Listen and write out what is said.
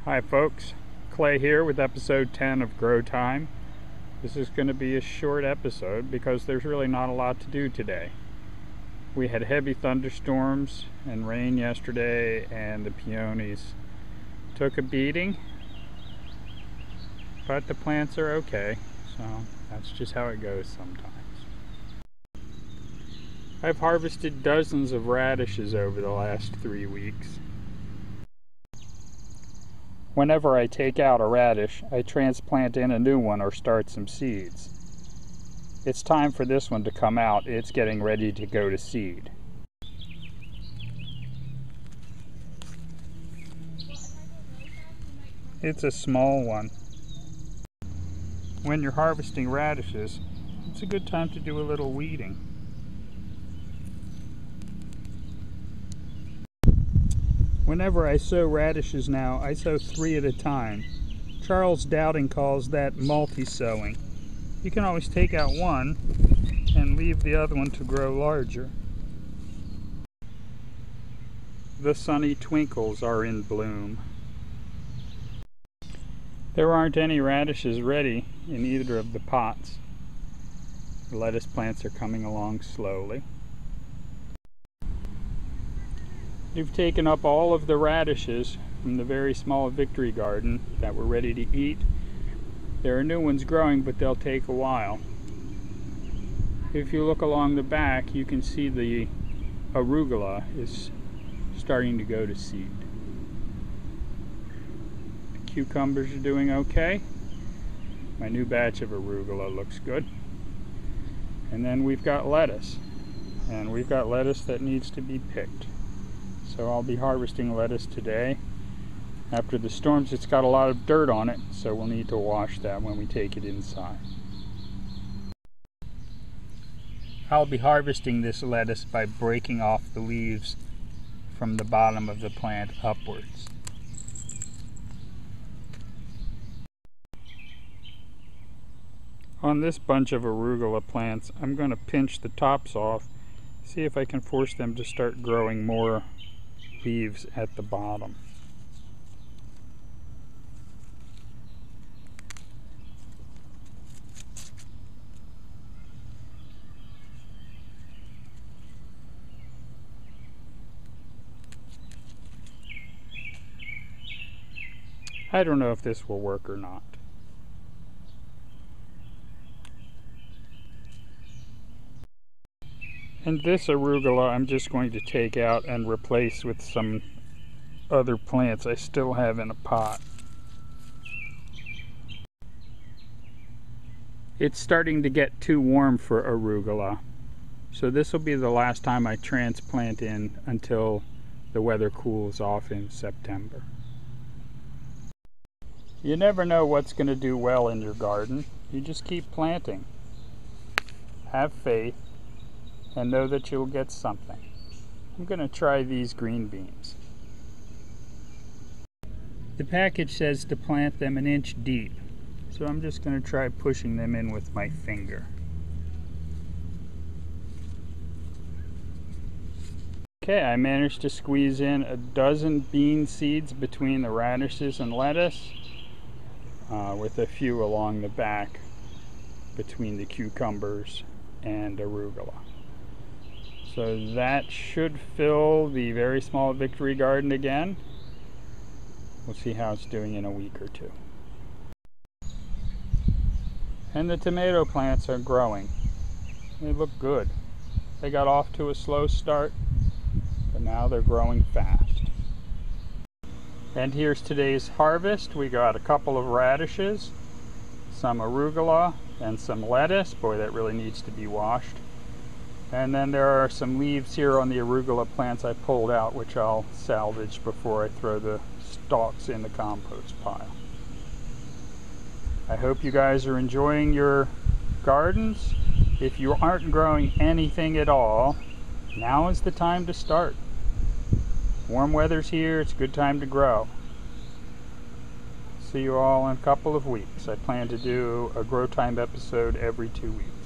Hi folks, Clay here with episode 10 of Grow Time. This is going to be a short episode because there's really not a lot to do today. We had heavy thunderstorms and rain yesterday, and the peonies took a beating, but the plants are okay, so that's just how it goes sometimes. I've harvested dozens of radishes over the last 3 weeks. Whenever I take out a radish, I transplant in a new one or start some seeds. It's time for this one to come out. It's getting ready to go to seed. It's a small one. When you're harvesting radishes, it's a good time to do a little weeding. Whenever I sow radishes now, I sow 3 at a time. Charles Dowding calls that multi-sowing. You can always take out one and leave the other one to grow larger. The sunny Twinkles are in bloom. There aren't any radishes ready in either of the pots. The lettuce plants are coming along slowly. We've taken up all of the radishes from the very small victory garden that were ready to eat. There are new ones growing, but they'll take a while. If you look along the back, you can see the arugula is starting to go to seed. The cucumbers are doing okay. My new batch of arugula looks good. And then we've got lettuce. And we've got lettuce that needs to be picked. So I'll be harvesting lettuce today. After the storms, it's got a lot of dirt on it, so we'll need to wash that when we take it inside. I'll be harvesting this lettuce by breaking off the leaves from the bottom of the plant upwards. On this bunch of arugula plants, I'm going to pinch the tops off, see if I can force them to start growing more leaves at the bottom. I don't know if this will work or not. And this arugula I'm just going to take out and replace with some other plants I still have in a pot. It's starting to get too warm for arugula, so this will be the last time I transplant in until the weather cools off in September. You never know what's going to do well in your garden. You just keep planting. Have faith and know that you'll get something. I'm going to try these green beans. The package says to plant them 1 inch deep, so I'm just going to try pushing them in with my finger. Okay, I managed to squeeze in 12 bean seeds between the radishes and lettuce, with a few along the back between the cucumbers and arugula. So that should fill the very small victory garden again. We'll see how it's doing in a week or two. And the tomato plants are growing. They look good. They got off to a slow start, but now they're growing fast. And here's today's harvest. We got a couple of radishes, some arugula, and some lettuce. Boy, that really needs to be washed. And then there are some leaves here on the arugula plants I pulled out, which I'll salvage before I throw the stalks in the compost pile. I hope you guys are enjoying your gardens. If you aren't growing anything at all, now is the time to start. Warm weather's here, it's a good time to grow. See you all in a couple of weeks. I plan to do a Grow Time episode every 2 weeks.